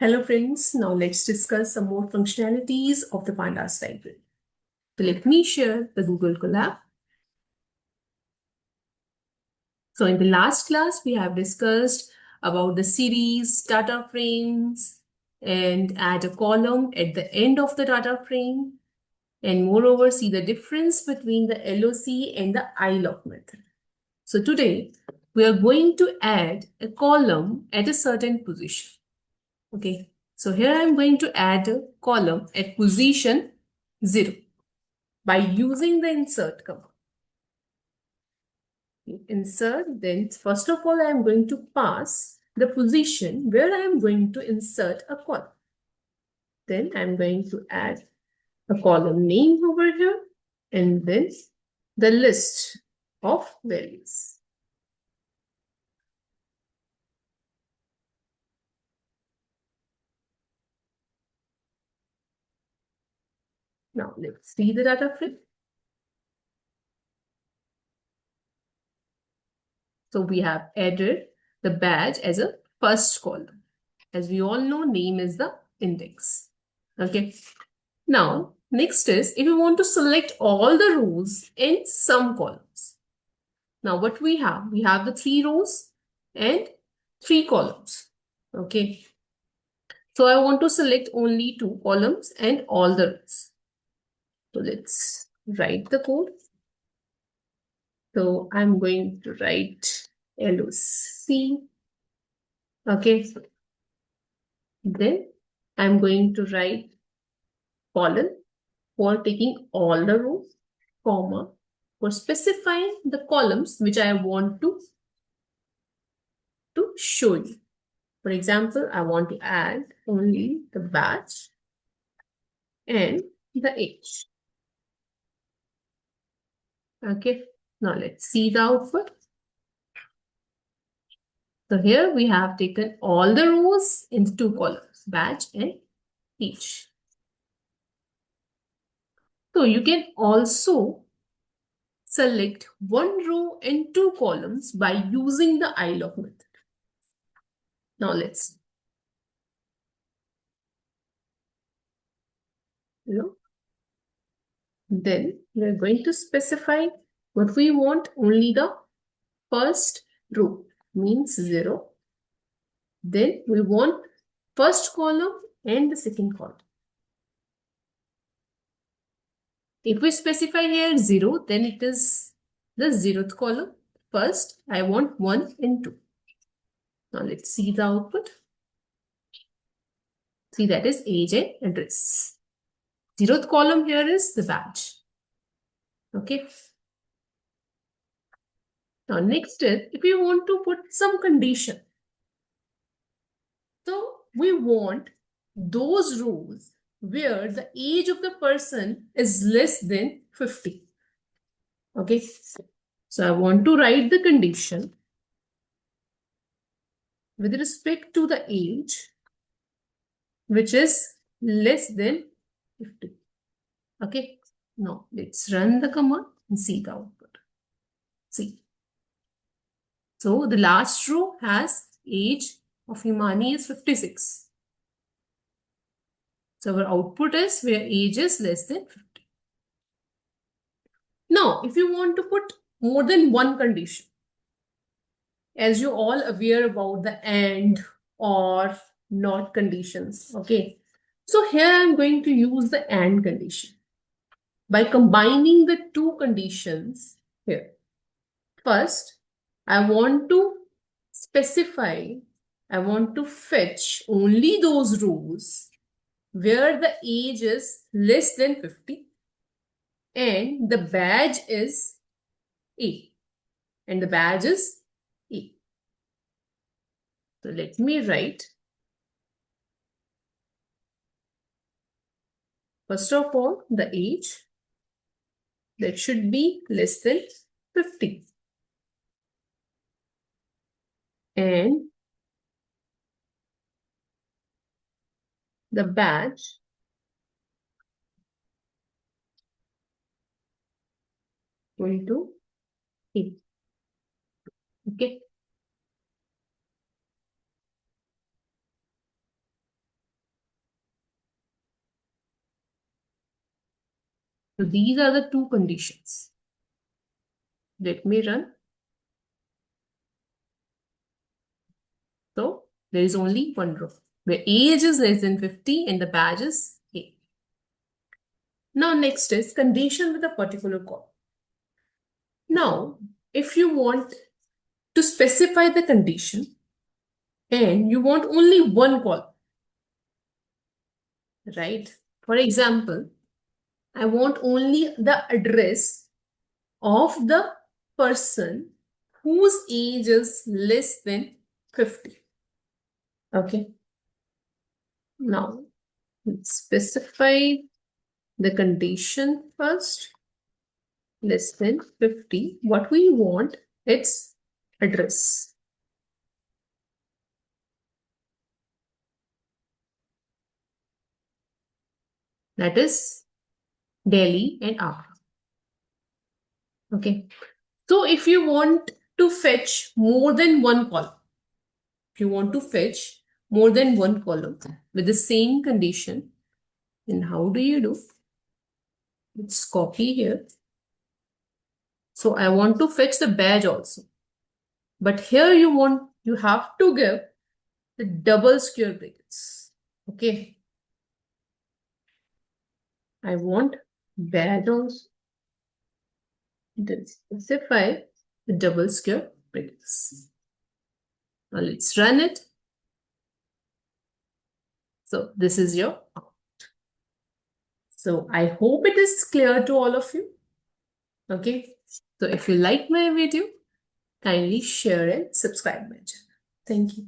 Hello friends, now let's discuss some more functionalities of the PANDAS library. So let me share the Google Colab. So in the last class, we have discussed about the series, data frames, and add a column at the end of the data frame. And moreover, see the difference between the LOC and the iloc method. So today, we are going to add a column at a certain position. Okay, so here I am going to add a column at position 0 by using the insert command. Insert, then first of all, I am going to pass the position where I am going to insert a column. Then I am going to add a column name over here and then the list of values. Now let's see the data frame. So we have added the badge as a first column. As we all know, name is the index. Okay. Now, next is if you want to select all the rows in some columns. Now, what we have the 3 rows and 3 columns. Okay. So I want to select only 2 columns and all the rows. So let's write the code. So I'm going to write LOC. Okay. Then I'm going to write column for taking all the rows, comma, for specifying the columns which I want to show you. For example, I want to add only the batch and the age. Okay, now let's see the output. So here we have taken all the rows into 2 columns, batch and age. So you can also select 1 row and 2 columns by using the iloc method. Now let's then we're going to specify what we want, only the first row, means 0. Then we want first column and the second column. If we specify here 0, then it is the 0th column. First, I want 1 and 2. Now let's see the output. See, that is age and address. 0th column here is the badge. Okay. Now next is if you want to put some condition. So we want those rows where the age of the person is less than 50. Okay. So I want to write the condition with respect to the age which is less than 50. Okay. Now let's run the command and see the output. See. So the last row has age of Himani is 56. So our output is where age is less than 50. Now, if you want to put more than one condition, as you're all aware about the and or not conditions, okay? So here I'm going to use the and condition. By combining the 2 conditions here. First, I want to specify, I want to fetch only those rows where the age is less than 50 and the badge is A. And the badge is A. So let me write. First of all, the age that should be less than 50. And the badge into A. Okay. So these are the two conditions. Let me run. So there is only one row where age is less than 50 and the badge is A. Now next is condition with a particular column. Now, if you want to specify the condition and you want only one column, right? For example, I want only the address of the person whose age is less than 50. Okay. Now, let's specify the condition first. Less than 50. What we want, its address. That is Delhi and Agra. Okay. So if you want to fetch more than one column, if you want to fetch more than one column with the same condition, then how do you do? Let's copy here. So I want to fetch the badge also. But here you have to give the double square brackets. Okay. I want badge also. Then specify the double square brackets. Now let's run it. So this is your output. So I hope it is clear to all of you. Okay. So if you like my video, kindly share and subscribe my channel. Thank you.